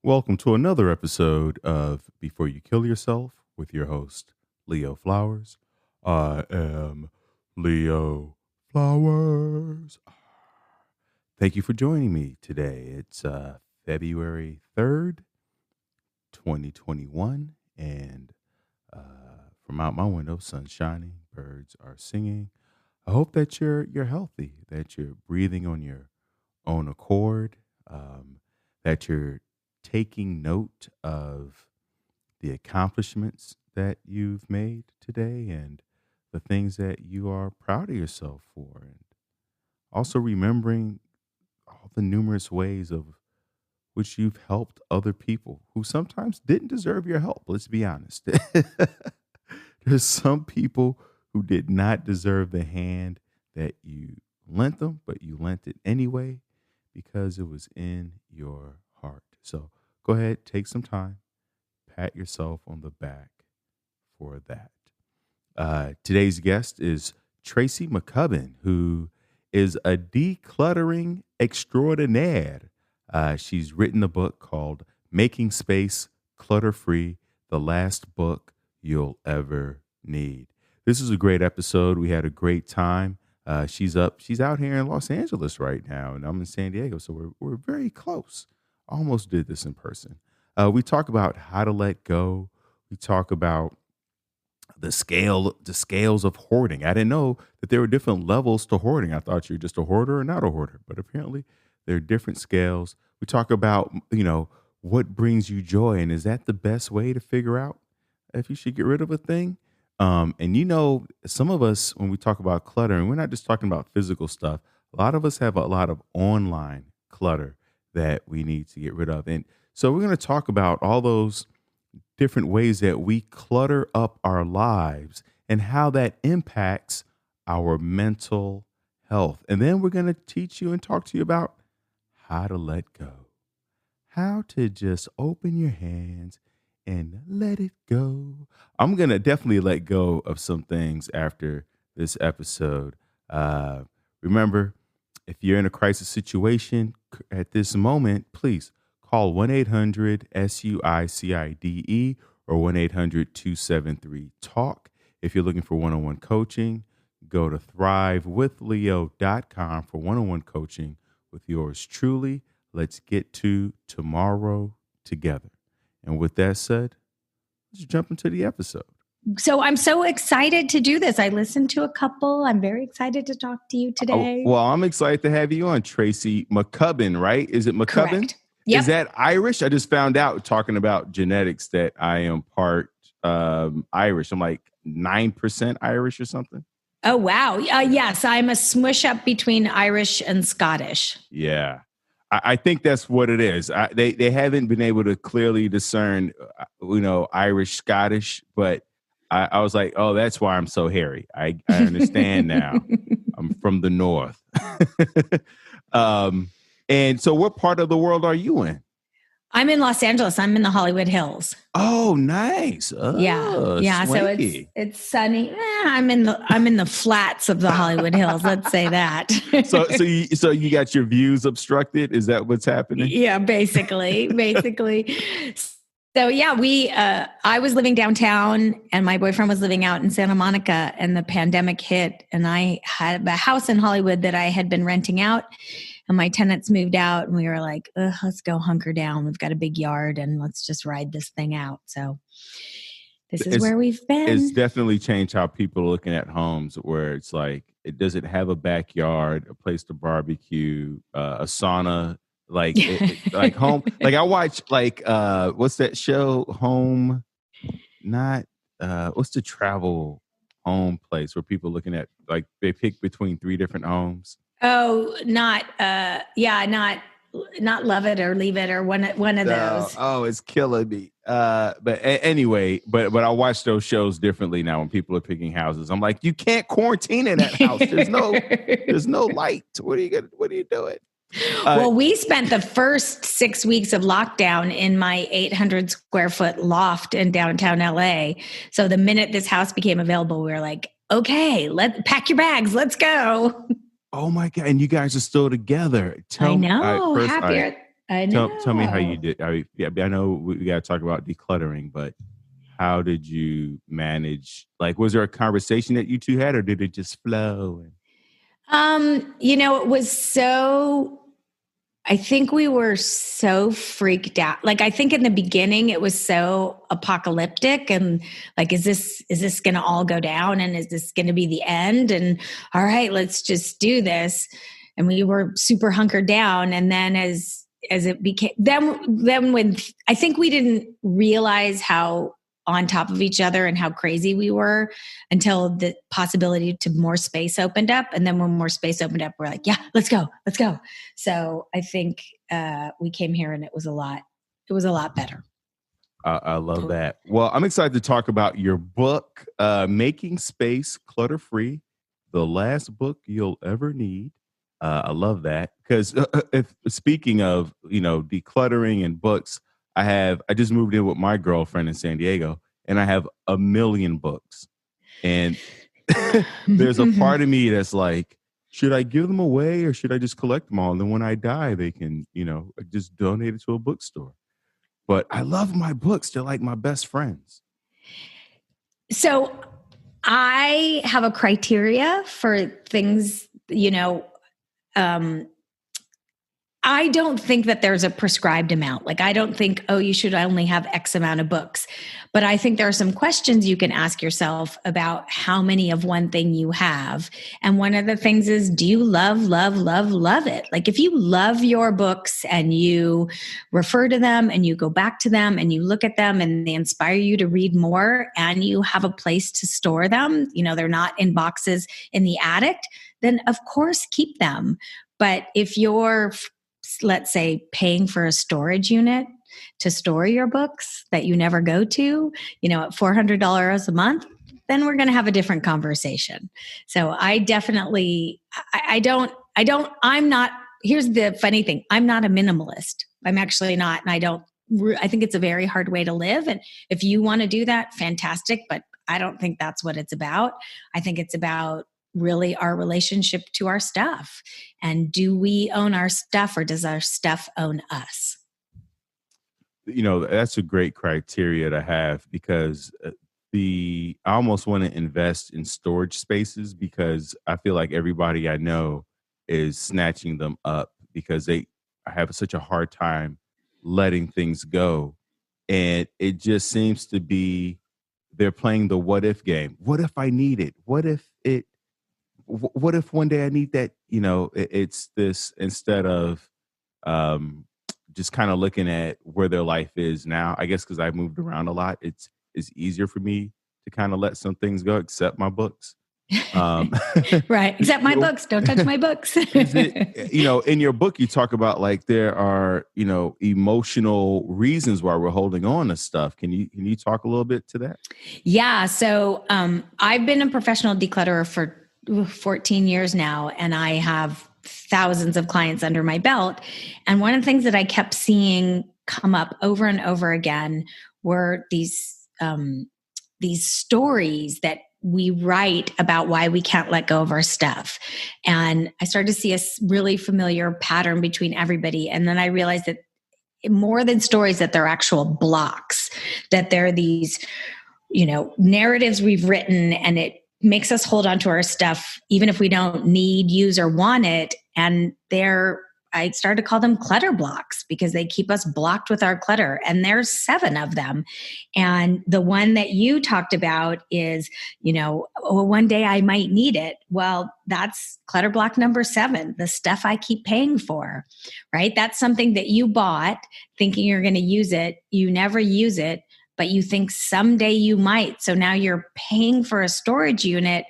Welcome to another episode of Before You Kill Yourself with your host, Leo Flowers. I am Leo Flowers. Thank you for joining me today. It's February 3rd, 2021, and from out my window, sun's shining, birds are singing. I hope that you're healthy, that you're breathing on your own accord, that you're taking note of the accomplishments that you've made today and the things that you are proud of yourself for, and also remembering all the numerous ways of which you've helped other people who sometimes didn't deserve your help. Let's be honest. There's some people who did not deserve the hand that you lent them, but you lent it anyway because it was in your heart. So go ahead, take some time, pat yourself on the back for that. Today's guest is Tracy McCubbin, who is a decluttering extraordinaire. She's written a book called Making Space Clutter Free, the last book you'll ever need. This is a great episode. We had a great time. She's out here in Los Angeles right now, and I'm in San Diego, so we're very close. Almost did this in person. We talk about how to let go. We talk about the scales of hoarding. I didn't know that there were different levels to hoarding. I thought you're just a hoarder or not a hoarder, but apparently there are different scales. We talk about, what brings you joy, and is that the best way to figure out if you should get rid of a thing? And some of us, when we talk about clutter, and we're not just talking about physical stuff, a lot of us have a lot of online clutter that we need to get rid of. And so we're going to talk about all those different ways that we clutter up our lives and how that impacts our mental health. And then we're going to teach you and talk to you about how to let go, how to just open your hands and let it go. I'm going to definitely let go of some things after this episode. Remember, if you're in a crisis situation at this moment, please call 1-800-SUICIDE or 1-800-273-TALK. If you're looking for one-on-one coaching, go to thrivewithleo.com for one-on-one coaching with yours truly. Let's get to tomorrow together. And with that said, let's jump into the episode. So I'm so excited to do this. I listened to a couple. I'm very excited to talk to you today. Well, I'm excited to have you on, Tracy McCubbin, right? Is it McCubbin? Correct. Yep. Is that Irish? I just found out talking about genetics that I am part Irish. I'm like 9% Irish or something. Oh, wow. Yes, I'm a smush up between Irish and Scottish. Yeah. I think that's what it is. They haven't been able to clearly discern, Irish, Scottish, but I was like, oh, that's why I'm so hairy. I understand now. I'm from the north. And so what part of the world are you in? I'm in Los Angeles. I'm in the Hollywood Hills. Oh, nice. Oh, yeah. swanky. So it's sunny. I'm in the flats of the Hollywood Hills. Let's say that. So you got your views obstructed? Is that what's happening? Yeah, basically. So yeah, I was living downtown and my boyfriend was living out in Santa Monica, and the pandemic hit, and I had a house in Hollywood that I had been renting out, and my tenants moved out, and we were like, let's go hunker down. We've got a big yard and let's just ride this thing out. So this is where we've been. It's definitely changed how people are looking at homes, where it's like, does it have a backyard, a place to barbecue, a sauna? Like home, like I watch what's that show? Home, not what's the travel home place where people looking at, like, they pick between 3 different homes? Oh, not Love It or Leave It or one of those. Oh, it's killing me. Anyway, but I watch those shows differently now when people are picking houses. I'm like, you can't quarantine in that house. There's no light. What are you doing? Well, we spent the first 6 weeks of lockdown in my 800 square foot loft in downtown LA. So the minute this house became available, we were like, okay, pack your bags. Let's go. Oh my God. And you guys are still together. I know. I Tell me how you know. did. I know we got to talk about decluttering, but how did you manage? Like, was there a conversation that you two had, or did it just flow? It was so I think we were so freaked out. Like I think in the beginning it was so apocalyptic and like is this going to all go down and is this going to be the end and all right, let's just do this. And we were super hunkered down and then as it became then when I think we didn't realize how on top of each other and how crazy we were until the possibility to more space opened up. And then when more space opened up, we're like, yeah, let's go, let's go. So I think we came here and it was a lot better. I love that. Well, I'm excited to talk about your book, Making Space Clutter Free, the last book you'll ever need. I love that because if speaking of decluttering and books, I just moved in with my girlfriend in San Diego, and I have a million books, and there's a part of me that's like, should I give them away or should I just collect them all? And then when I die, they can just donate it to a bookstore. But I love my books; they're like my best friends. So I have a criteria for things, I don't think that there's a prescribed amount. Like, I don't think, oh, you should only have X amount of books. But I think there are some questions you can ask yourself about how many of one thing you have. And one of the things is, do you love, love, love, love it? Like, if you love your books and you refer to them and you go back to them and you look at them and they inspire you to read more and you have a place to store them, they're not in boxes in the attic, then of course keep them. But if you're, let's say, paying for a storage unit to store your books that you never go to, at $400 a month, then we're going to have a different conversation. So I definitely, I'm not, here's the funny thing. I'm not a minimalist. I'm actually not. And I think it's a very hard way to live. And if you want to do that, fantastic. But I don't think that's what it's about. I think it's about really our relationship to our stuff. And do we own our stuff or does our stuff own us? That's a great criteria to have because I almost want to invest in storage spaces because I feel like everybody I know is snatching them up because I have such a hard time letting things go. And it just seems to be they're playing the what if game. What if I need it? What if one day I need that? It's this instead of just kind of looking at where their life is now. I guess because I've moved around a lot, it's easier for me to kind of let some things go, except my books. Right. Except my books. Don't touch my books. In your book, you talk about like there are, emotional reasons why we're holding on to stuff. Can you talk a little bit to that? Yeah. So I've been a professional declutterer for 14 years now, and I have thousands of clients under my belt. And one of the things that I kept seeing come up over and over again were these stories that we write about why we can't let go of our stuff. And I started to see a really familiar pattern between everybody. And then I realized that more than stories, that they're actual blocks, that they're these, narratives we've written, and it makes us hold on to our stuff even if we don't need, use, or want it. And I started to call them clutter blocks because they keep us blocked with our clutter. And there's 7 of them. And the one that you talked about is, one day I might need it. Well, that's clutter block number 7, the stuff I keep paying for, right? That's something that you bought thinking you're going to use it. You never use it, but you think someday you might. So now you're paying for a storage unit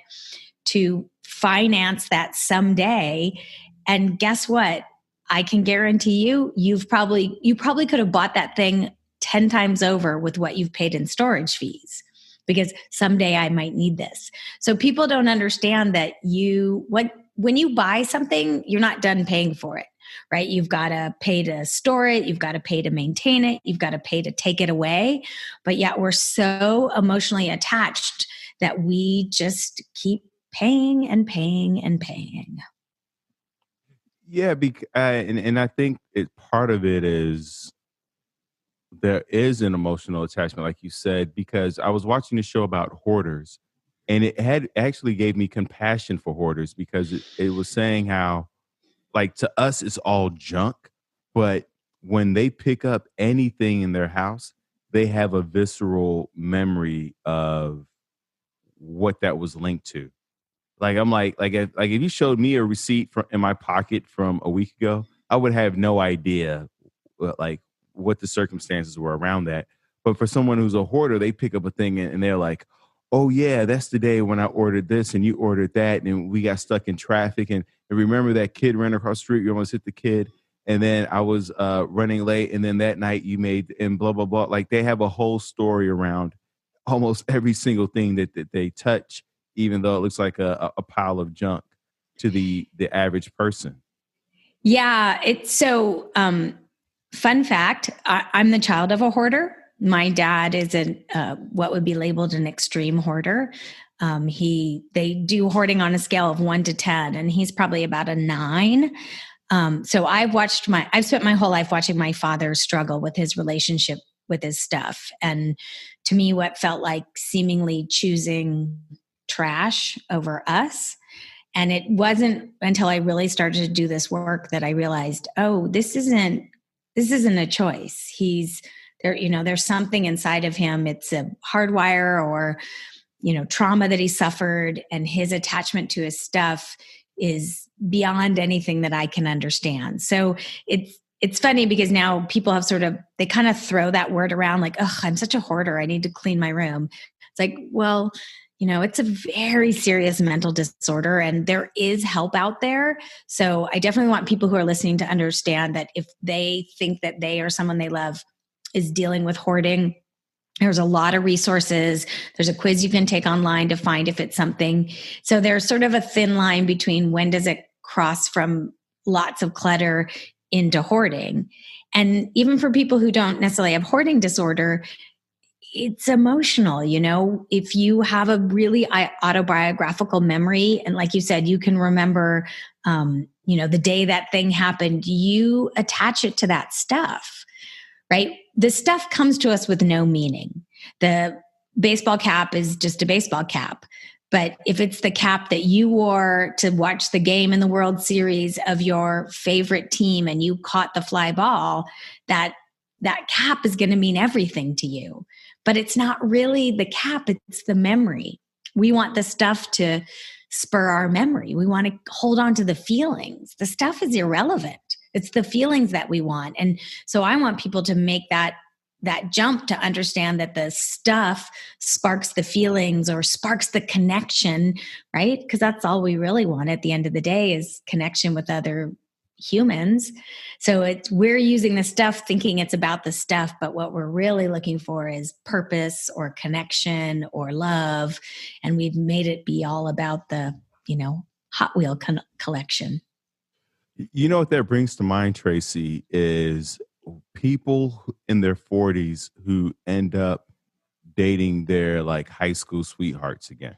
to finance that someday. And guess what? I can guarantee you probably could have bought that thing 10 times over with what you've paid in storage fees, because someday I might need this. So people don't understand that when you buy something, you're not done paying for it, right? You've got to pay to store it. You've got to pay to maintain it. You've got to pay to take it away. But yet we're so emotionally attached that we just keep paying and paying and paying. Yeah, and I think part of it is there is an emotional attachment, like you said, because I was watching a show about hoarders, and it had actually gave me compassion for hoarders because it was saying how, like, to us, it's all junk, but when they pick up anything in their house, they have a visceral memory of what that was linked to. Like, I'm like if you showed me a receipt from in my pocket from a week ago, I would have no idea like what the circumstances were around that. But for someone who's a hoarder, they pick up a thing and they're like, "Oh yeah, that's the day when I ordered this and you ordered that and we got stuck in traffic and remember that kid ran across the street, you almost hit the kid and then I was running late and then that night you made and blah blah blah." Like they have a whole story around almost every single thing that they touch, even though it looks like a pile of junk to the average person. Yeah, it's so fun fact, I'm the child of a hoarder. My dad is what would be labeled an extreme hoarder. They do hoarding on a scale of 1 to 10, and he's probably about a 9. So I've spent my whole life watching my father struggle with his relationship with his stuff. And to me, what felt like seemingly choosing trash over us. And it wasn't until I really started to do this work that I realized, oh, this isn't a choice. He's there, there's something inside of him. It's a hardwire or, trauma that he suffered, and his attachment to his stuff is beyond anything that I can understand. So it's funny because now people have they kind of throw that word around like, oh, I'm such a hoarder, I need to clean my room. It's like, well, it's a very serious mental disorder and there is help out there. So I definitely want people who are listening to understand that if they think that they or someone they love is dealing with hoarding, there's a lot of resources. There's a quiz you can take online to find if it's something. So there's sort of a thin line between when does it cross from lots of clutter into hoarding. And even for people who don't necessarily have hoarding disorder, it's emotional. If you have a really autobiographical memory, and like you said, you can remember, the day that thing happened, you attach it to that stuff, right? The stuff comes to us with no meaning. The baseball cap is just a baseball cap. But if it's the cap that you wore to watch the game in the World Series of your favorite team and you caught the fly ball, that cap is going to mean everything to you. But it's not really the cap, it's the memory. We want the stuff to spur our memory. We want to hold on to the feelings. The stuff is irrelevant. It's the feelings that we want. And so I want people to make that jump to understand that the stuff sparks the feelings or sparks the connection, right? Because that's all we really want at the end of the day is connection with other humans. So we're using the stuff thinking it's about the stuff, but what we're really looking for is purpose or connection or love. And we've made it be all about the, Hot Wheel collection. You know what that brings to mind, Tracy, is people in their 40s who end up dating their like high school sweethearts again.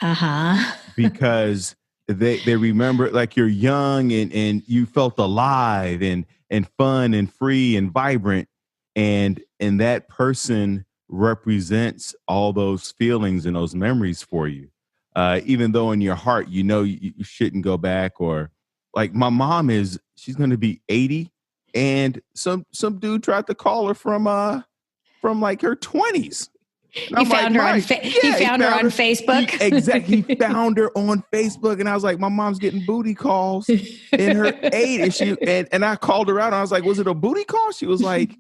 Uh-huh. Because they remember, like, you're young and you felt alive and fun and free and vibrant, and that person represents all those feelings and those memories for you, even though in your heart you shouldn't go back. Or like my mom she's going to be 80 and some dude tried to call her from like her 20s. And He found her on Facebook. Exactly. He found her on Facebook. And I was like, my mom's getting booty calls in her 80s. And I called her out and I was like, was it a booty call? She was like,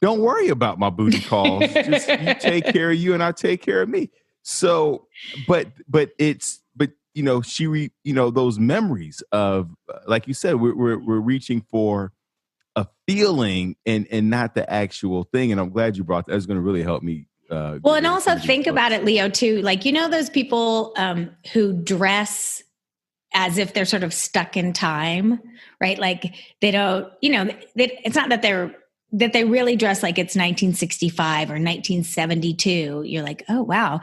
don't worry about my booty calls. Just you take care of you and I take care of me. So, but those memories of, like you said, we're reaching for a feeling and not the actual thing. And I'm glad you brought that. That's going to really help me. Well, and also think about it, Leo, too. Like, those people who dress as if they're sort of stuck in time, right? Like they don't, it's not that they really dress like it's 1965 or 1972. You're like, oh, wow.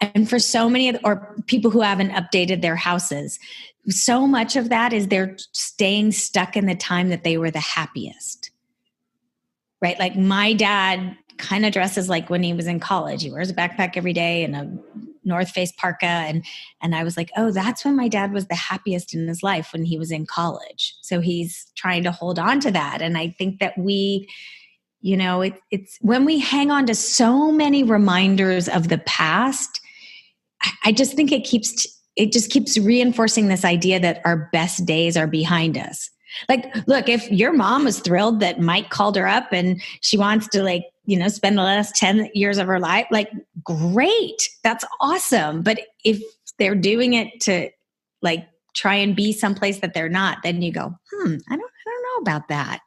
And for so many or people who haven't updated their houses, so much of that is they're staying stuck in the time that they were the happiest, right? Like my dad kind of dresses like when he was in college. He wears a backpack every day and a North Face parka. And I was like, oh, that's when my dad was the happiest in his life, when he was in college. So he's trying to hold on to that. And I think that we, it's when we hang on to so many reminders of the past, I just think it just keeps reinforcing this idea that our best days are behind us. Like, look, if your mom was thrilled that Mike called her up and she wants to spend the last 10 years of her life, like, great, that's awesome. But if they're doing it to try and be someplace that they're not, then you go, I don't know about that.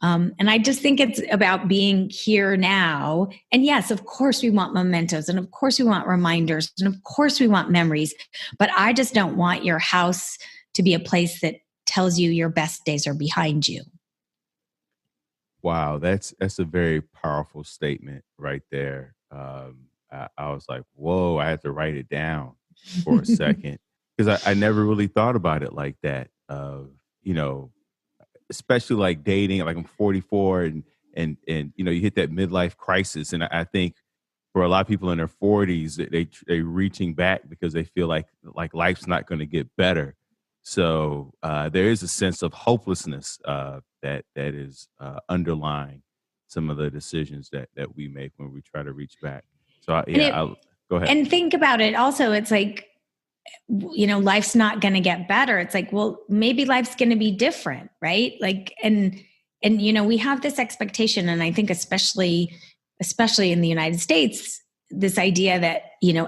And I just think it's about being here now. And yes, of course we want mementos, and of course we want reminders, and of course we want memories, but I just don't want your house to be a place that tells you your best days are behind you. Wow, that's a very powerful statement right there. I was like, whoa, I had to write it down for a second, because I never really thought about it like that. Especially like dating, like I'm 44 and you hit that midlife crisis. And I think for a lot of people in their 40s, they reaching back because they feel like life's not going to get better. So there is a sense of hopelessness that is underlying some of the decisions that we make when we try to reach back. So I'll go ahead. And think about it also. It's like, life's not going to get better. It's like, well, maybe life's going to be different. Right. And we have this expectation. And I think especially in the United States, this idea that,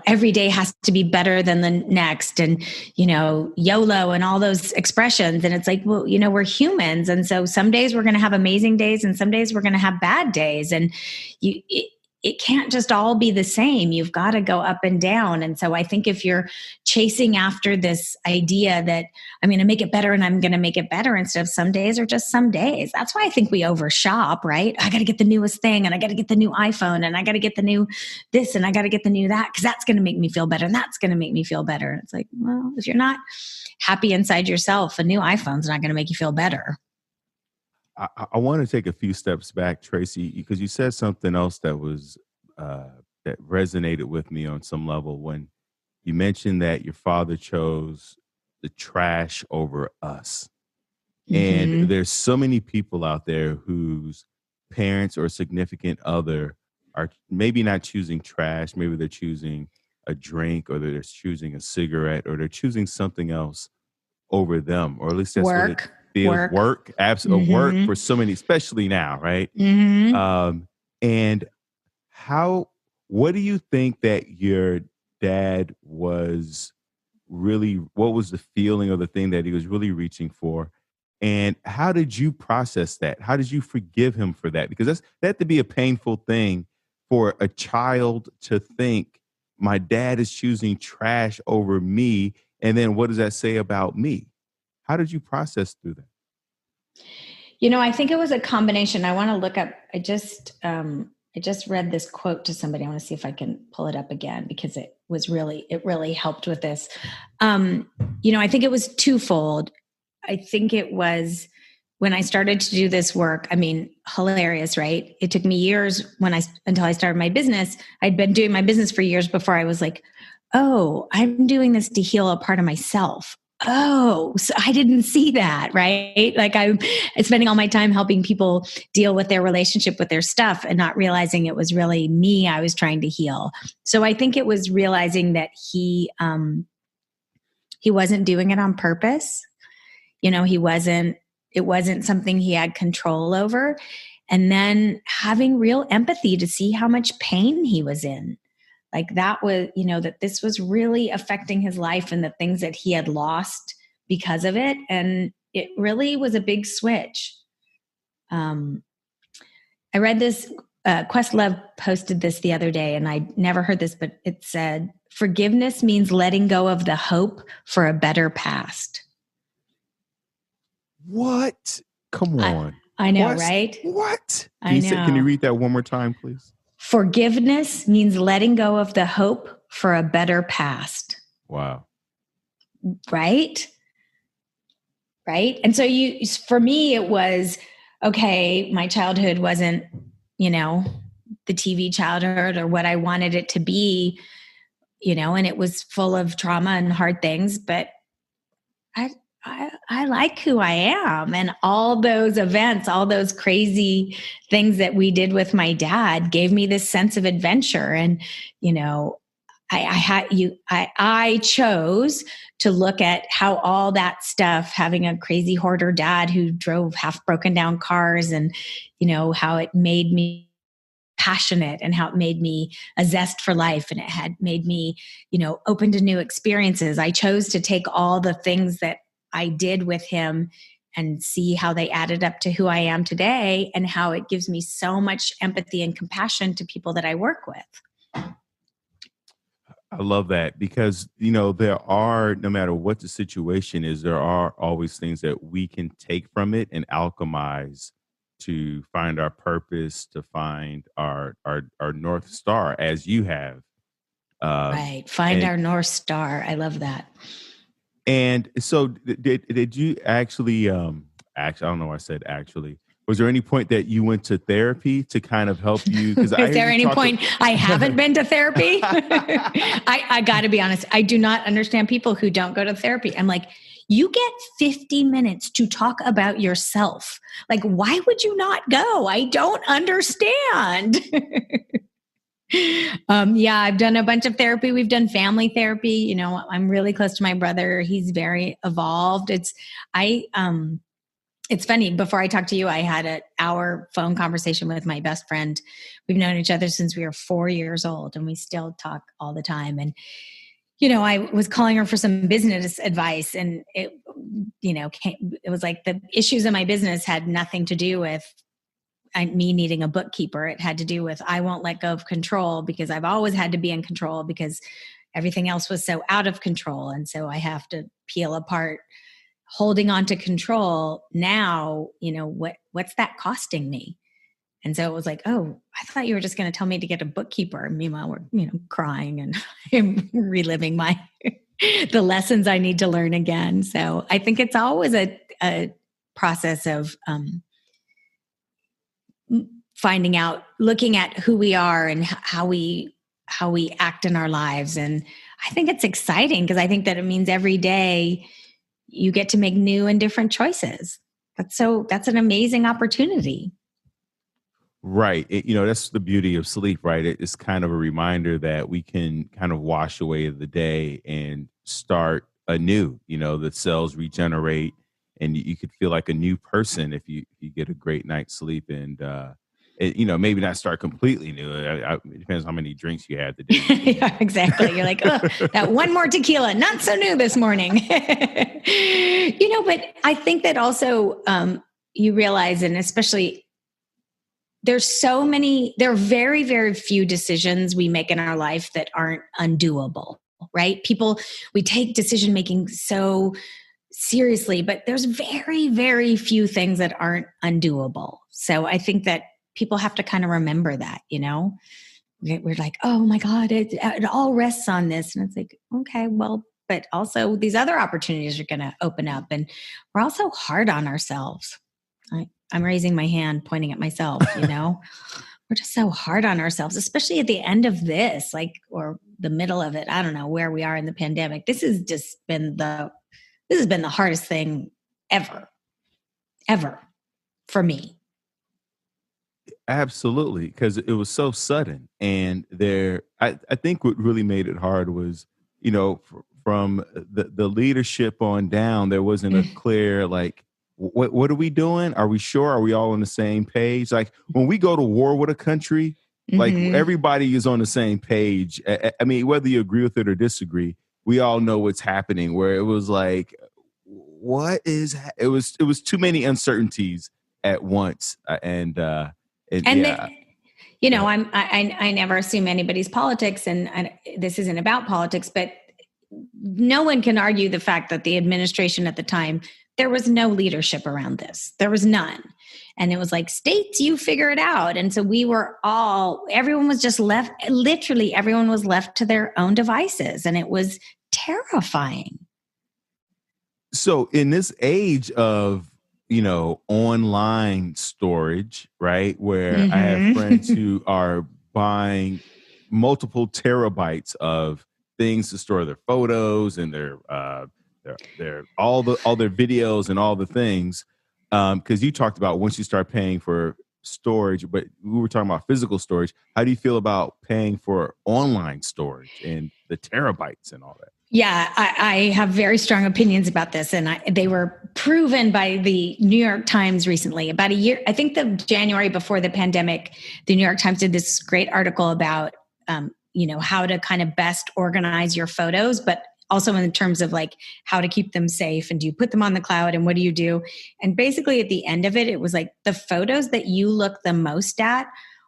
every day has to be better than the next, and, YOLO and all those expressions. And it's like, well, we're humans. And so some days we're going to have amazing days and some days we're going to have bad days. And it can't just all be the same. You've got to go up and down. And so I think if you're chasing after this idea that I'm going to make it better and I'm going to make it better instead of some days are just some days, that's why I think we overshop, right? I got to get the newest thing, and I got to get the new iPhone, and I got to get the new this, and I got to get the new that, because that's going to make me feel better, and that's going to make me feel better. And it's like, well, if you're not happy inside yourself, a new iPhone's not going to make you feel better. I want to take a few steps back, Tracy, because you said something else that was that resonated with me on some level when you mentioned that your father chose the trash over us. Mm-hmm. And there's so many people out there whose parents or significant other are maybe not choosing trash, maybe they're choosing a drink, or they're choosing a cigarette, or they're choosing something else over them, or at least that's what it feels. Work, absolutely. Mm-hmm. Work for so many, especially now, right? Mm-hmm. And what do you think that your dad was really, what was the feeling or the thing that he was really reaching for? And how did you process that? How did you forgive him for that? Because that had to be a painful thing for a child to think, my dad is choosing trash over me. And then what does that say about me? How did you process through that? I think it was a combination. I want to look up, I just read this quote to somebody. I want to see if I can pull it up again, because it really helped with this. I think it was twofold. I think it was when I started to do this work, I mean, hilarious, right? It took me years until I started my business. I'd been doing my business for years before I was like, oh, I'm doing this to heal a part of myself. Oh, so I didn't see that, right? Like I'm spending all my time helping people deal with their relationship with their stuff and not realizing it was really me I was trying to heal. So I think it was realizing that he wasn't doing it on purpose. It wasn't something he had control over. And then having real empathy to see how much pain he was in. Like that was, that this was really affecting his life and the things that he had lost because of it. And it really was a big switch. I read this, Questlove posted this the other day, and I never heard this, but it said, forgiveness means letting go of the hope for a better past. What? Come on. I know, right? What? Can you read that one more time, please? Forgiveness means letting go of the hope for a better past. Wow. Right? Right. And so for me, it was, okay, my childhood wasn't, the TV childhood or what I wanted it to be, and it was full of trauma and hard things, but I like who I am. And all those events, all those crazy things that we did with my dad gave me this sense of adventure. And, I chose to look at how all that stuff, having a crazy hoarder dad who drove half broken down cars, and, how it made me passionate, and how it made me a zest for life, and it had made me, open to new experiences. I chose to take all the things that I did with him and see how they added up to who I am today, and how it gives me so much empathy and compassion to people that I work with. I love that because, there are, no matter what the situation is, there are always things that we can take from it and alchemize to find our purpose, to find our North Star, as you have. Right. Find And our North Star. I love that. and so did you actually I don't know why I said actually. Was there any point that you went to therapy to kind of help you? Because Is there any point I haven't been to therapy? I got to be honest. I do not understand people who don't go to therapy. I'm like, you get 50 minutes to talk about yourself. Like, why would you not go? I don't understand. Yeah, I've done a bunch of therapy. We've done family therapy. I'm really close to my brother. He's very evolved. It's funny. Before I talked to you, I had an hour phone conversation with my best friend. We've known each other since we were 4 years old, and we still talk all the time. And, I was calling her for some business advice, and it was like the issues in my business had nothing to do with me needing a bookkeeper. It had to do with, I won't let go of control because I've always had to be in control because everything else was so out of control. And so I have to peel apart holding on to control. Now, what's that costing me? And so it was like, oh, I thought you were just going to tell me to get a bookkeeper. Meanwhile, we're, crying and I'm reliving the lessons I need to learn again. So I think it's always a process of, finding out, looking at who we are and how we act in our lives. And I think it's exciting because I think that it means every day you get to make new and different choices. That's an amazing opportunity. Right. That's the beauty of sleep, right? It's kind of a reminder that we can kind of wash away the day and start anew. The cells regenerate and you could feel like a new person if you get a great night's sleep. And maybe not start completely new. It depends how many drinks you had today. Yeah, exactly. You're like, oh, that one more tequila, not so new this morning. But I think that also you realize, and especially there are very, very few decisions we make in our life that aren't undoable, right? We take decision making so seriously, but there's very, very few things that aren't undoable. So I think that people have to kind of remember that, we're like, oh my God, it all rests on this. And it's like, okay, well, but also these other opportunities are going to open up, and we're also hard on ourselves. I'm raising my hand, pointing at myself, we're just so hard on ourselves, especially at the end of this, or the middle of it. I don't know where we are in the pandemic. This has been the hardest thing ever for me. Absolutely, because it was so sudden, and I think what really made it hard was, from the leadership on down, there wasn't a clear what are we doing? Are we sure? Are we all on the same page? Like when we go to war with a country, like everybody is on the same page. I mean, whether you agree with it or disagree, we all know what's happening. Where it was like, it was too many uncertainties at once, and yeah. I never assume anybody's politics, and this isn't about politics, but no one can argue the fact that the administration at the time, there was no leadership around this. There was none. And it was like, states, you figure it out. And so everyone was just left, literally everyone was left to their own devices. And it was terrifying. So in this age of, online storage, right? Where I have friends Mm-hmm. who are buying multiple terabytes of things to store their photos and their all their videos and all the things. Because you talked about once you start paying for storage, but we were talking about physical storage. How do you feel about paying for online storage and the terabytes and all that? Yeah, I have very strong opinions about this, and they were proven by the New York Times recently. About a year, I think the January before the pandemic, the New York Times did this great article about, how to kind of best organize your photos, but also in terms of like how to keep them safe and do you put them on the cloud and what do you do? And basically, at the end of it, it was like the photos that you look the most at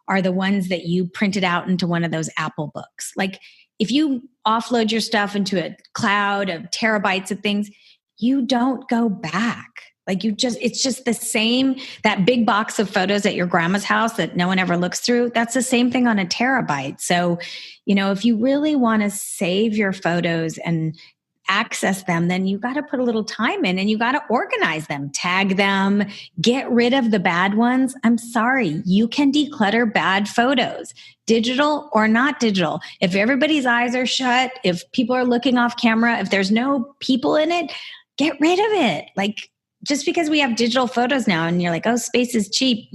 are the ones that you printed out into one of those Apple books, like if you offload your stuff into a cloud of terabytes of things, you don't go back. Like it's just the same, that big box of photos at your grandma's house that no one ever looks through. That's the same thing on a terabyte. So, if you really want to save your photos and access them, then you got to put a little time in and you got to organize them, tag them, get rid of the bad ones. I'm sorry, you can declutter bad photos, digital or not digital. If everybody's eyes are shut, if people are looking off camera, if there's no people in it, get rid of it. Like just because we have digital photos now and you're like, oh, space is cheap,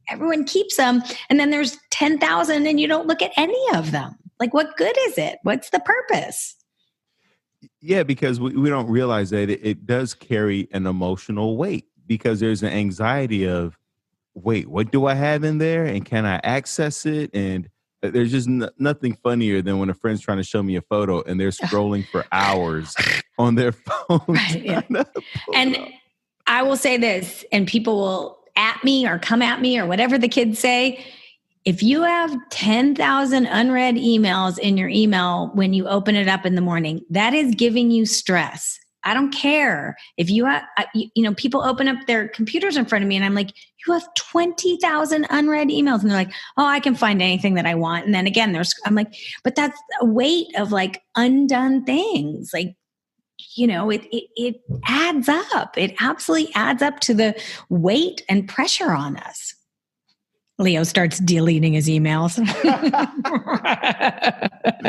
everyone keeps them. And then there's 10,000 and you don't look at any of them. Like, what good is it? What's the purpose? Yeah, because we don't realize that it does carry an emotional weight because there's an anxiety of, wait, what do I have in there? And can I access it? And there's just nothing funnier than when a friend's trying to show me a photo and they're scrolling for hours on their phone. Right, yeah. And And I will say this, and people will at me or come at me or whatever the kids say. If you have 10,000 unread emails in your email when you open it up in the morning, that is giving you stress. I don't care if you have, people open up their computers in front of me and I'm like, you have 20,000 unread emails. And they're like, oh, I can find anything that I want. And then again, I'm like, but that's a weight of like undone things. Like, it adds up. It absolutely adds up to the weight and pressure on us. Leo starts deleting his emails.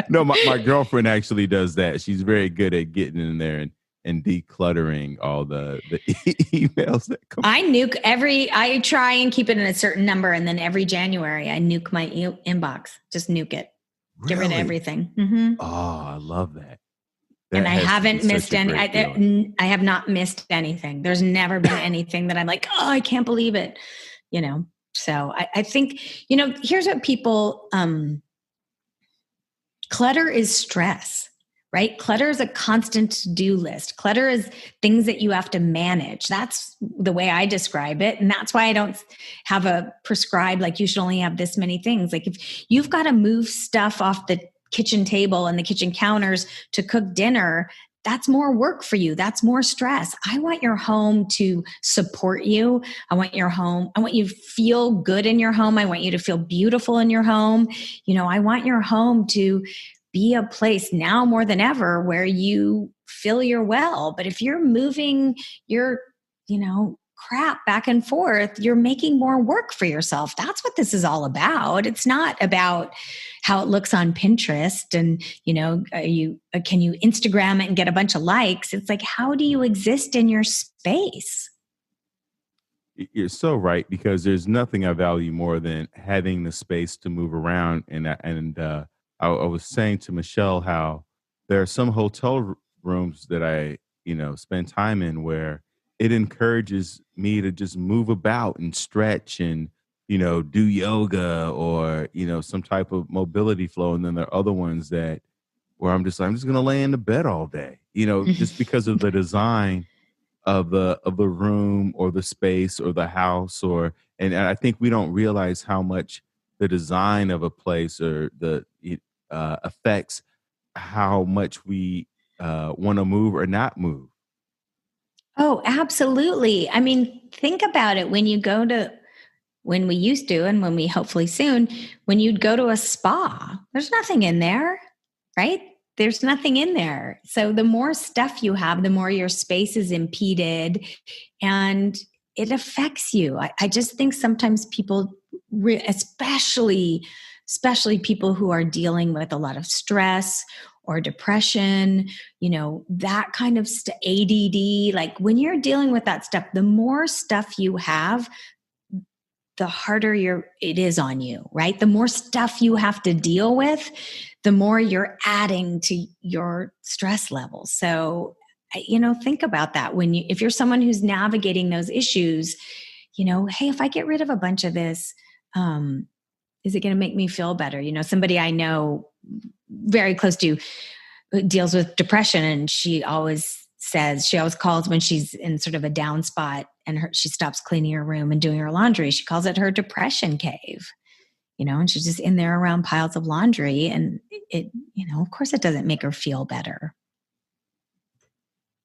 no, my girlfriend actually does that. She's very good at getting in there and decluttering all the emails that come. I try and keep it in a certain number. And then every January I nuke my inbox, just nuke it, get rid of everything. Mm-hmm. Oh, I love that. And I haven't missed any. I have not missed anything. There's never been anything that I'm like, oh, I can't believe it. So I think, here's what people, clutter is stress, right? Clutter is a constant to-do list. Clutter is things that you have to manage. That's the way I describe it. And that's why I don't have a prescribed, like you should only have this many things. Like if you've got to move stuff off the kitchen table and the kitchen counters to cook dinner, that's more work for you. That's more stress. I want your home to support you. I want you to feel good in your home. I want you to feel beautiful in your home. I want your home to be a place now more than ever where you feel you're well. But if you're moving your, crap back and forth, you're making more work for yourself. That's what this is all about. It's not about how it looks on Pinterest and, can you Instagram it and get a bunch of likes? It's like, how do you exist in your space? You're so right, because there's nothing I value more than having the space to move around. I was saying to Michelle how there are some hotel rooms that I, spend time in where it encourages me to just move about and stretch and, do yoga or, some type of mobility flow. And then there are other ones where I'm just going to lay in the bed all day, just because of the design of the room or the space or the house and I think we don't realize how much the design of a place or affects how much we want to move or not move. Oh, absolutely. I mean, think about it when we used to, and when we hopefully soon, when you'd go to a spa, there's nothing in there, right? there's nothing in there. So the more stuff you have, the more your space is impeded and it affects you. I just think sometimes people, especially people who are dealing with a lot of stress or depression, that kind of ADD, like when you're dealing with that stuff, the more stuff you have, the harder it is on you, right? The more stuff you have to deal with, the more you're adding to your stress levels. So, think about that if you're someone who's navigating those issues, hey, if I get rid of a bunch of this, is it going to make me feel better? Somebody I know very close to deals with depression, and she always calls when she's in sort of a down spot and she stops cleaning her room and doing her laundry. She calls it her depression cave, and she's just in there around piles of laundry. And it, of course it doesn't make her feel better.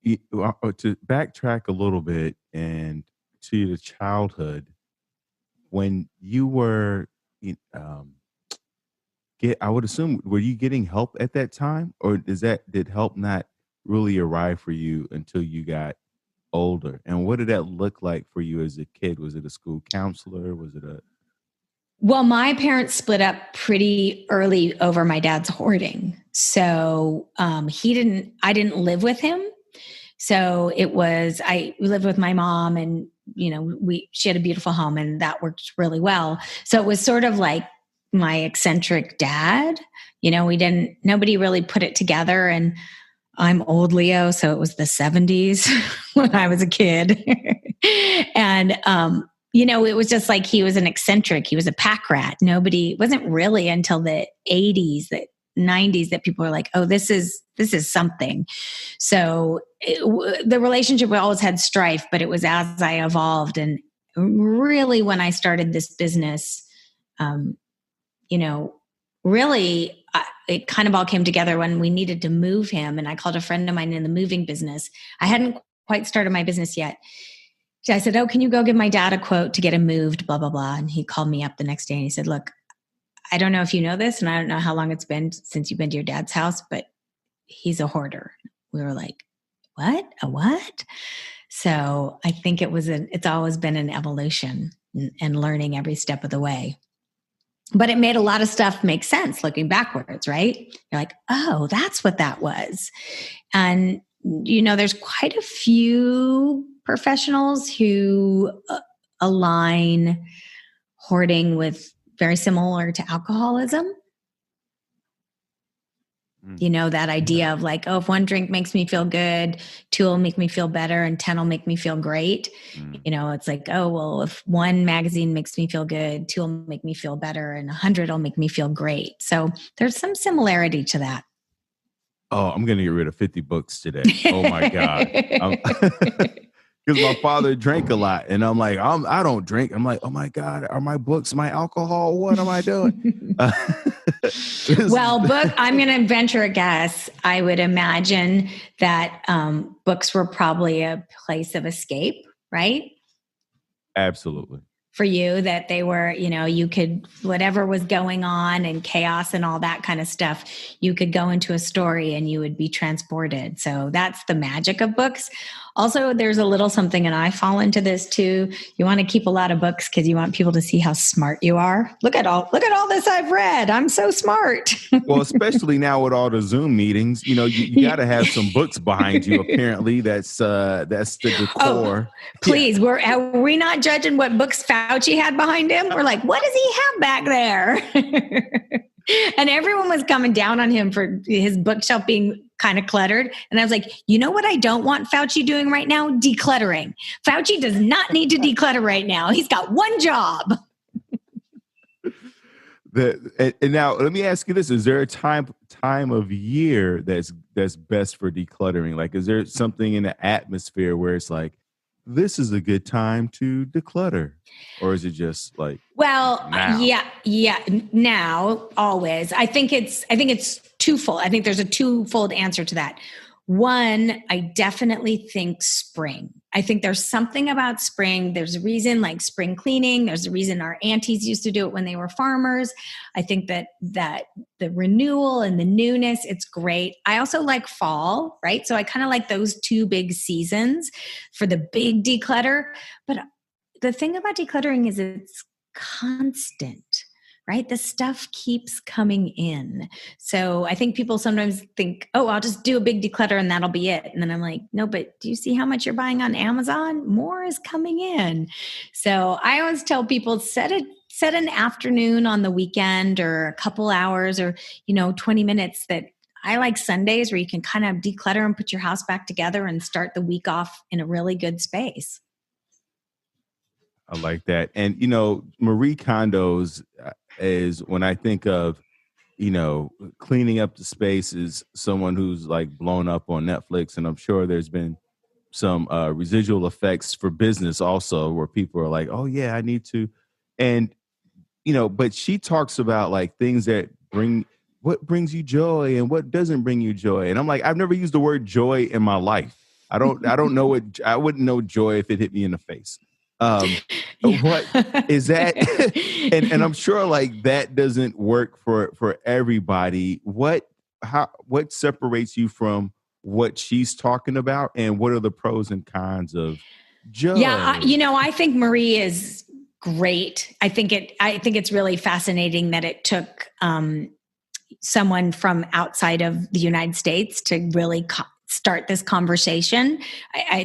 To backtrack a little bit and to the childhood, when you were, I would assume, were you getting help at that time, or did help not really arrive for you until you got older? And what did that look like for you as a kid? Was it a school counselor? Was it Well, my parents split up pretty early over my dad's hoarding. So I didn't live with him. So we lived with my mom, and, she had a beautiful home, and that worked really well. So it was sort of like my eccentric dad. Nobody really put it together. And I'm old Leo, so it was the 70s when I was a kid. And, it was just like he was an eccentric. He was a pack rat. It wasn't really until the 80s, the 90s that people were like, oh, this is something. So the relationship, we always had strife, but it was as I evolved. And really when I started this business, really it kind of all came together when we needed to move him. And I called a friend of mine in the moving business. I hadn't quite started my business yet. So I said, oh, can you go give my dad a quote to get him moved, blah, blah, blah. And he called me up the next day and he said, look, I don't know if you know this, and I don't know how long it's been since you've been to your dad's house, but he's a hoarder. We were like, what? A what? So I think it's always been an evolution and learning every step of the way. But it made a lot of stuff make sense looking backwards, right? You're like, oh, that's what that was. And, there's quite a few professionals who align hoarding with very similar to alcoholism. That idea of like, oh, if one drink makes me feel good, 2 will make me feel better, and 10 will make me feel great. It's like, oh, well, if 1 magazine makes me feel good, 2 will make me feel better, and 100 will make me feel great. So there's some similarity to that. Oh, I'm going to get rid of 50 books today. Oh my God. Because my father drank a lot, and I'm like, I don't drink. I'm like, oh my God, are my books my alcohol? What am I doing? Well, I'm going to venture a guess. I would imagine that books were probably a place of escape, right? Absolutely. For you, that they were, you could, whatever was going on and chaos and all that kind of stuff, you could go into a story and you would be transported. So that's the magic of books. Also, there's a little something, and I fall into this too. You want to keep a lot of books because you want people to see how smart you are. Look at all this I've read. I'm so smart. Well, especially now with all the Zoom meetings, you got to have some books behind you. Apparently, that's the decor. Please, are we not judging what books Fauci had behind him? We're like, what does he have back there? And everyone was coming down on him for his bookshelf being kind of cluttered. And I was like, you know what I don't want Fauci doing right now? Decluttering. Fauci does not need to declutter right now. He's got one job. And now let me ask you this. Is there a time of year that's best for decluttering? Like, is there something in the atmosphere where it's like, this is a good time to declutter? Or is it just like, well, now? Yeah. Now, always. I think it's twofold. I think there's a twofold answer to that. One, I definitely think spring. I think there's something about spring. There's a reason, like spring cleaning. There's a reason our aunties used to do it when they were farmers. I think that the renewal and the newness, it's great. I also like fall, right? So I kind of like those two big seasons for the big declutter. But the thing about decluttering is it's constant, right? The stuff keeps coming in. So I think people sometimes think, oh, I'll just do a big declutter and that'll be it. And then I'm like, no, but do you see how much you're buying on Amazon? More is coming in. So I always tell people, set an afternoon on the weekend or a couple hours or, 20 minutes that I like Sundays where you can kind of declutter and put your house back together and start the week off in a really good space. I like that. And, Marie Kondo's is when I think of, cleaning up the space is someone who's like blown up on Netflix. And I'm sure there's been some residual effects for business also where people are like, oh, yeah, I need to. And, but she talks about like things that what brings you joy and what doesn't bring you joy. And I'm like, I've never used the word joy in my life. I don't know what I wouldn't know joy if it hit me in the face. What is that? and I'm sure like that doesn't work for everybody. What separates you from what she's talking about, and what are the pros and cons of joy? Yeah, I think Marie is great. I think it's really fascinating that it took someone from outside of the United States to really start this conversation. I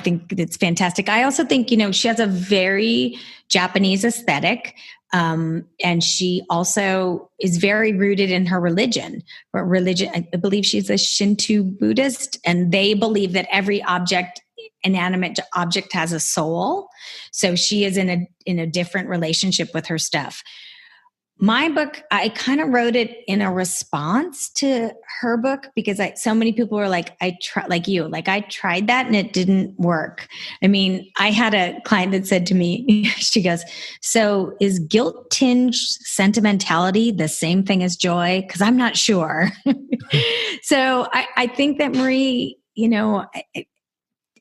think it's fantastic. I also think, she has a very Japanese aesthetic. And she also is very rooted in her religion. I believe she's a Shinto Buddhist, and they believe that every inanimate object has a soul. So she is in a different relationship with her stuff. My book, I kind of wrote it in a response to her book because so many people were like, I tried that and it didn't work. I mean, I had a client that said to me, she goes, so is guilt tinged sentimentality the same thing as joy? Because I'm not sure. So I think that Marie,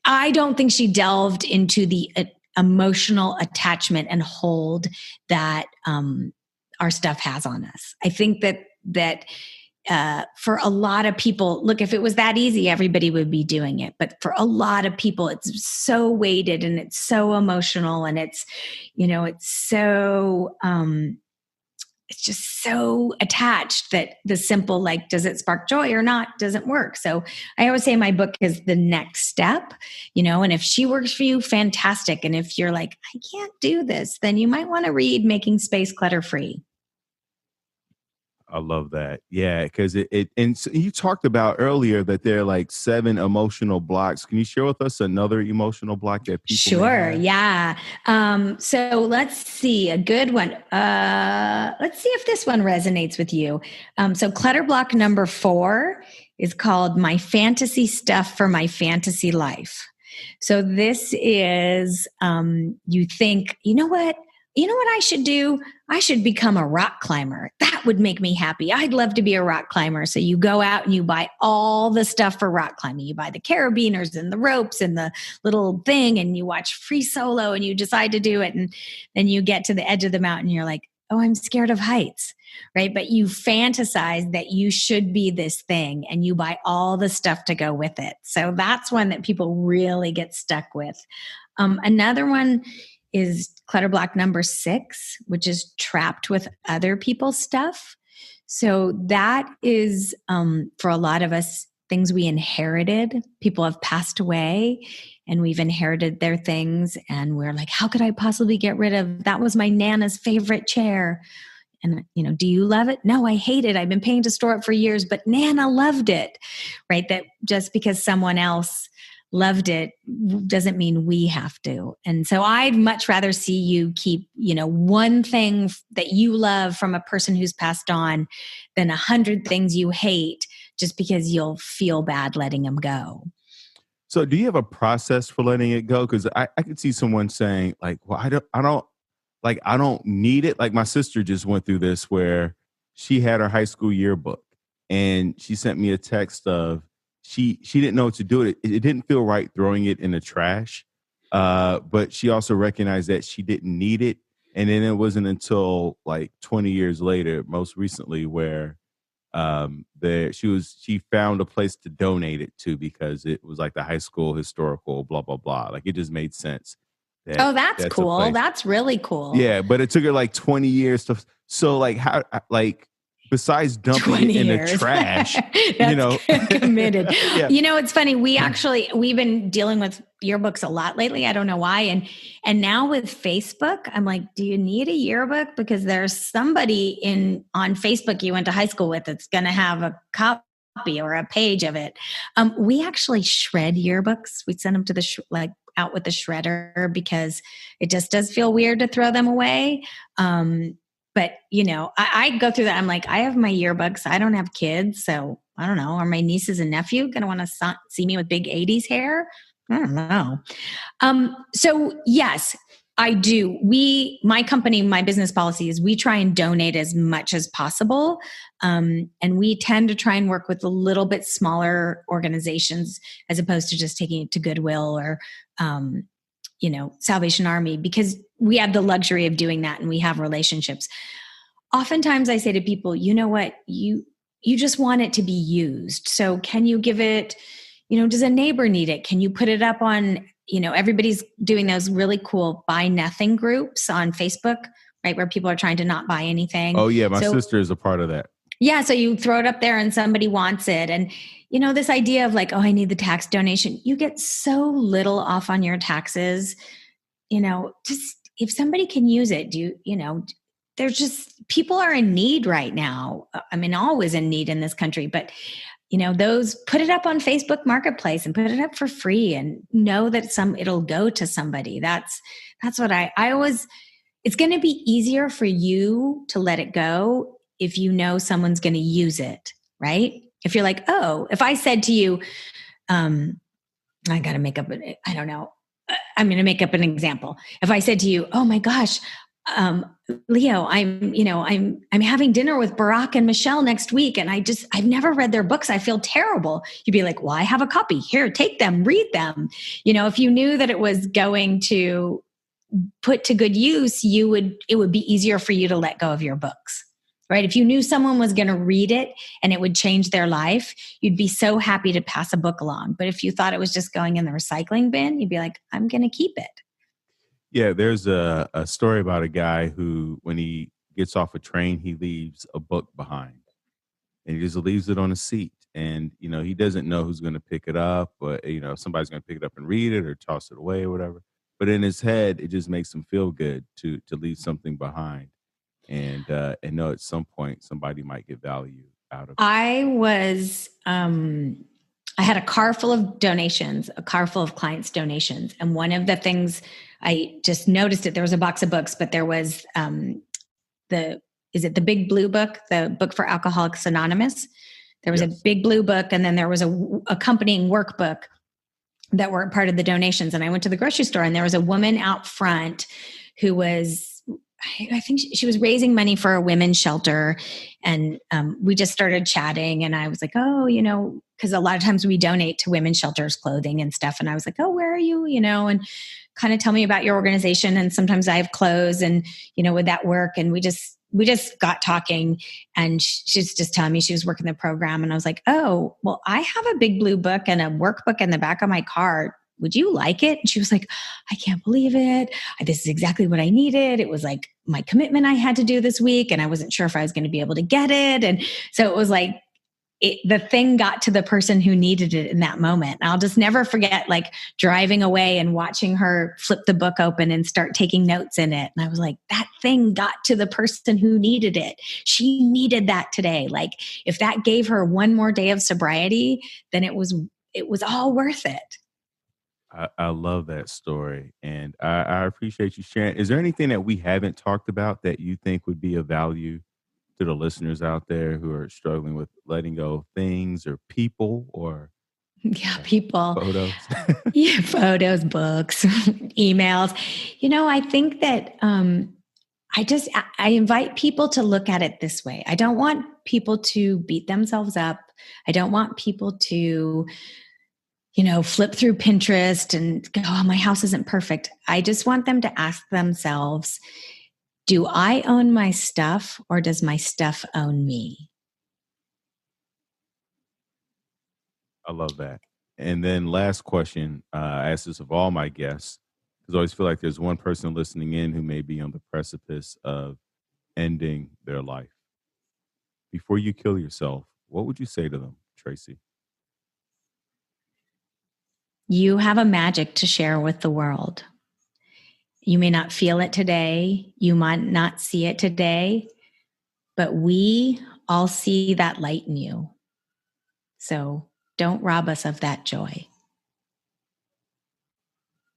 I don't think she delved into the emotional attachment and hold that, our stuff has on us. I think that for a lot of people, look, if it was that easy, everybody would be doing it. But for a lot of people, it's so weighted and it's so emotional and it's so, it's just so attached that the simple, like, does it spark joy or not, doesn't work. So I always say my book is the next step, and if she works for you, fantastic. And if you're like, I can't do this, then you might want to read Making Space Clutter Free. I love that. Yeah, because and so you talked about earlier that there are like 7 emotional blocks. Can you share with us another emotional block that people Sure, yeah. So let's see, a good one. Let's see if this one resonates with you. So clutter block number 4 is called My Fantasy Stuff for My Fantasy Life. So this is, you think, you know what I should do? I should become a rock climber. That would make me happy. I'd love to be a rock climber. So you go out and you buy all the stuff for rock climbing. You buy the carabiners and the ropes and the little thing, and you watch Free Solo and you decide to do it. And then you get to the edge of the mountain and you're like, oh, I'm scared of heights, right? But you fantasize that you should be this thing and you buy all the stuff to go with it. So that's one that people really get stuck with. Another one is clutter block number 6, which is trapped with other people's stuff. So that is, for a lot of us, things we inherited. People have passed away and we've inherited their things. And we're like, how could I possibly get rid of, that was my Nana's favorite chair. And, do you love it? No, I hate it. I've been paying to store it for years, but Nana loved it, right? That just because someone else loved it doesn't mean we have to. And so I'd much rather see you keep, one thing that you love from a person who's passed on than 100 things you hate just because you'll feel bad letting them go. So do you have a process for letting it go? Because I could see someone saying like, well, I don't need it. Like my sister just went through this where she had her high school yearbook and she sent me a text of, she didn't know what to do with it. It didn't feel right throwing it in the trash. But she also recognized that she didn't need it. And then it wasn't until like 20 years later, most recently, where she found a place to donate it to, because it was like the high school historical blah blah blah. Like, it just made sense that Oh, that's that's a cool. place. That's really cool. Yeah, but it took her like 20 years to. So like, how, like, besides dumping it 20 in the years. trash, That's committed. Yeah. It's funny. We've been dealing with yearbooks a lot lately. I don't know why. And now with Facebook, I'm like, do you need a yearbook? Because there's somebody on Facebook you went to high school with that's going to have a copy or a page of it. We actually shred yearbooks. We send them to out with the shredder, because it just does feel weird to throw them away. But, I go through that. I'm like, I have my yearbooks. I don't have kids. So I don't know. Are my nieces and nephew going to want to see me with big 80s hair? I don't know. So yes, I do. My company, my business policy is we try and donate as much as possible. And we tend to try and work with a little bit smaller organizations, as opposed to just taking it to Goodwill or, Salvation Army, because we have the luxury of doing that and we have relationships. Oftentimes I say to people, you know what, you just want it to be used. So can you give it, does a neighbor need it? Can you put it up on, everybody's doing those really cool buy nothing groups on Facebook, right? Where people are trying to not buy anything. Oh yeah. My sister is a part of that. Yeah. So you throw it up there and somebody wants it. And, this idea of like, oh, I need the tax donation. You get so little off on your taxes, just if somebody can use it, there's just, people are in need right now. I mean, always in need in this country, but put it up on Facebook Marketplace and put it up for free and know that it'll go to somebody. That's what I always, it's going to be easier for you to let it go if someone's going to use it, right? If you're like, oh, if I said to you, I got to make up, I don't know, I'm going to make up an example. If I said to you, oh my gosh, Leo, I'm having dinner with Barack and Michelle next week, and I've never read their books. I feel terrible. You'd be like, well, I have a copy here. Take them, read them. If you knew that it was going to put to good use, it would be easier for you to let go of your books, right? If you knew someone was going to read it and it would change their life, you'd be so happy to pass a book along. But if you thought it was just going in the recycling bin, you'd be like, I'm going to keep it. Yeah, there's a story about a guy who, when he gets off a train, he leaves a book behind, and he just leaves it on a seat. And, he doesn't know who's going to pick it up, but, somebody's going to pick it up and read it or toss it away or whatever. But in his head, it just makes him feel good to leave something behind, and know at some point somebody might get value out of it. I had a car full of donations, a car full of clients' donations. And one of the things I just noticed, there was a box of books, but there was the Big Blue book, the book for Alcoholics Anonymous. There was a Big Blue book, and then there was a accompanying workbook that were part of the donations. And I went to the grocery store, and there was a woman out front who was, I think she was raising money for a women's shelter. And we just started chatting, and I was like, oh, because a lot of times we donate to women's shelters, clothing and stuff. And I was like, oh, where are you? And kind of tell me about your organization. And sometimes I have clothes, and, would that work? And we just got talking, and she's just telling me she was working the program. And I was like, oh, well, I have a Big Blue book and a workbook in the back of my car. Would you like it? And she was like, I can't believe it. This is exactly what I needed. It was like my commitment I had to do this week, and I wasn't sure if I was going to be able to get it. And so it was like, the thing got to the person who needed it in that moment. And I'll just never forget, like, driving away and watching her flip the book open and start taking notes in it. And I was like, that thing got to the person who needed it. She needed that today. Like, if that gave her one more day of sobriety, then it was all worth it. I love that story, and I appreciate you sharing. Is there anything that we haven't talked about that you think would be of value to the listeners out there who are struggling with letting go of things or people or people, photos? Photos, books, emails. I think that I invite people to look at it this way. I don't want people to beat themselves up. I don't want people to, flip through Pinterest and go, oh, my house isn't perfect. I just want them to ask themselves, do I own my stuff or does my stuff own me? I love that. And then last question, I ask this of all my guests, because I always feel like there's one person listening in who may be on the precipice of ending their life. Before you kill yourself, what would you say to them, Tracy? You have a magic to share with the world. You may not feel it today. You might not see it today, but we all see that light in you. So don't rob us of that joy.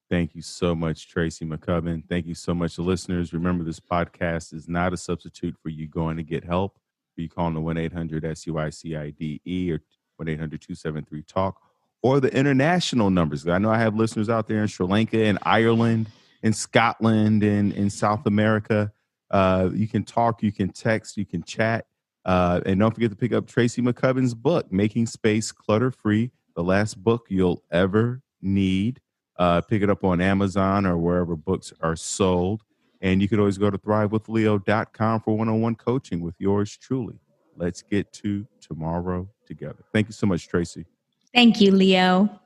Thank you so much, Tracy McCubbin. Thank you so much, listeners. Remember, this podcast is not a substitute for you going to get help. You call the 1-800-SUICIDE or 1-800-273-TALK or the international numbers. I know I have listeners out there in Sri Lanka and Ireland and Scotland and in South America. You can talk, you can text, you can chat. And don't forget to pick up Tracy McCubbin's book, Making Space Clutter Free, the last book you'll ever need. Pick it up on Amazon or wherever books are sold. And you can always go to thrivewithleo.com for one-on-one coaching with yours truly. Let's get to tomorrow together. Thank you so much, Tracy. Thank you, Leo.